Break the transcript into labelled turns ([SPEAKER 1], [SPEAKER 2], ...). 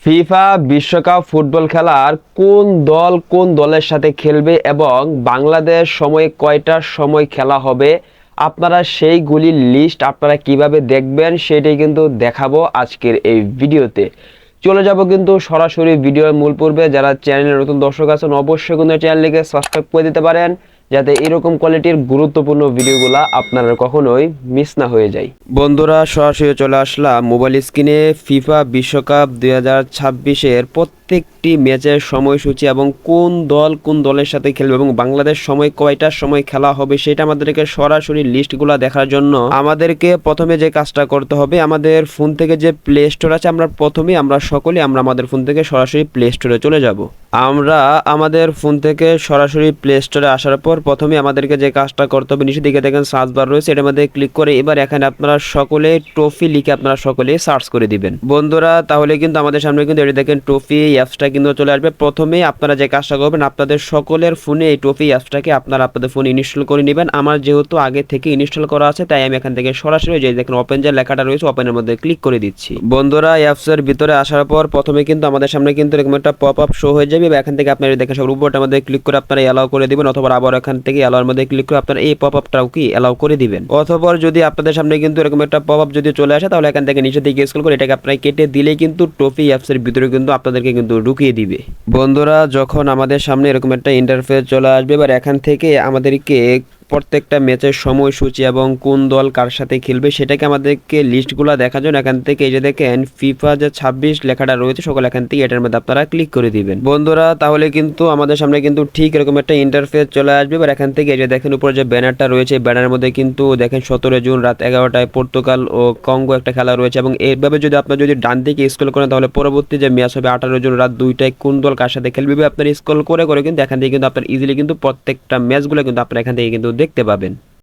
[SPEAKER 1] FIFA বিশ্বকাপ football খেলার কোন দল কোন দলের সাথে খেলবে এবং বাংলাদেশ সময় কয়টার সময় খেলা হবে, আপনারা সেইগুলির লিস্ট আপনারা কিভাবে দেখবেন সেটাই কিন্তু দেখাবো আজকের এই ভিডিওতে। চলে যাব কিন্তু সরাসরি ভিডিওর মূল পর্বে। যারা চ্যানেলের নতুন দর্শক আছেন অবশ্যই কিন্তু চ্যানেলটিকে সাবস্ক্রাইব করে দিতে পারেন, যাতে এরকম কোয়ালিটির গুরুত্বপূর্ণ ভিডিওগুলো আপনারা কখনোই মিস না হয়ে যায়। বন্ধুরা, সরাসরি চলে আসলাম মোবাইল স্ক্রিনে ফিফা বিশ্বকাপ 2026-এর প্রত্যেকটি ম্যাচের সময়সূচি এবং কোন দল কোন দলের সাথে খেলবে এবং বাংলাদেশ সময় কয়টার সময় খেলা হবে সেটা আমাদেরকে সরাসরি লিস্টগুলো দেখার জন্য আমাদেরকে প্রথমে যে কাজটা করতে হবে, আমাদের ফোন থেকে যে প্লে স্টোর আছে আমরা সকলে আমাদের ফোন থেকে সরাসরি প্লে স্টোরে চলে যাব। আমরা আমাদের ফোন থেকে সরাসরি প্লে স্টোরে আসার পর প্রথমে আমাদেরকে যে কাজটা করতে হবে, নিচের দিকে দেখেন সার্চ বার রয়েছে, এটার মধ্যে ক্লিক করে এবার এখানে আপনারা সকলে ট্রফি লিখে আপনারা সকলে সার্চ করে দিবেন বন্ধুরা। তাহলে কিন্তু আমাদের সামনে কিন্তু এটা দেখেন ট্রফি অ্যাপসটা কিন্তু চলে আসবে। প্রথমেই আপনারা যে কাজটা করবেন, আপনাদের সকলের ফোনে এই ট্রফি অ্যাপসটাকে আপনারা আপনাদের ফোনে ইনস্টল করে নেবেন। আমার যেহেতু আগে থেকে ইনস্টল করা আছে তাই আমি এখান থেকে সরাসরি যে দেখেন ওপেন যে লেখাটা রয়েছে ওপেনের মধ্যে ক্লিক করে দিচ্ছি। বন্ধুরা, অ্যাপসের ভিতরে আসার পর প্রথমে কিন্তু আমাদের সামনে কিন্তু এরকম একটা পপ আপ শো হয়ে যাবে। এখান থেকে আপনারা দেখেন সব উপরটার মধ্যে ক্লিক করে আপনারা অ্যালাউ করে দিবেন, অথবা আবার এখান থেকে অ্যালাউর মধ্যে ক্লিক করে আপনারা এই পপ আপটাও কি অ্যালাউ করে দিবেন। অথবা যদি আপনাদের সামনে কিন্তু এরকম একটা পপ আপ যদি চলে আসে তাহলে এখান থেকে নিচে দিকে স্ক্রল করে এটাকে আপনারা কেটে দিলেই কিন্তু ট্রফি অ্যাপসের ভিতরে কিন্তু আপনাদেরকে কিন্তু ঢুকিয়ে দিবে। বন্ধুরা, যখন আমাদের সামনে এরকম একটা ইন্টারফেস চলে আসবে, এবার এখান থেকে আমাদেরকে প্রত্যেকটা ম্যাচের সময়সূচি এবং কোন দল কার সাথে খেলবে সেটাকে আমাদেরকে লিস্টগুলো দেখার জন্য এখান থেকে এই যে দেখেন ফিফা যে 26 লেখাটা রয়েছে সকল এখান থেকে এটার মধ্যে আপনারা ক্লিক করে দিবেন বন্ধুরা। তাহলে কিন্তু আমাদের সামনে কিন্তু ঠিক এরকম একটা ইন্টারফেস চলে আসবে। এবার এখান থেকে এই যে দেখেন উপরে যে ব্যানারটা রয়েছে, ব্যানারের মধ্যে কিন্তু দেখেন 17 জুন রাত 11টায় পর্তুগাল ও কঙ্গো একটা খেলা রয়েছে, এবং এইভাবে যদি আপনার যদি ডান দিকে স্ক্রল করেন তাহলে পরবর্তী যে ম্যাচ হবে 18 জুন রাত 2টায় কোন দল কার সাথে খেলবে আপনার স্ক্রল করে করে কিন্তু এখান থেকে কিন্তু আপনার ইজিলি কিন্তু প্রত্যেকটা ম্যাচগুলো কিন্তু আপনারা এখান থেকে কিন্তু দেখতে পাবেন।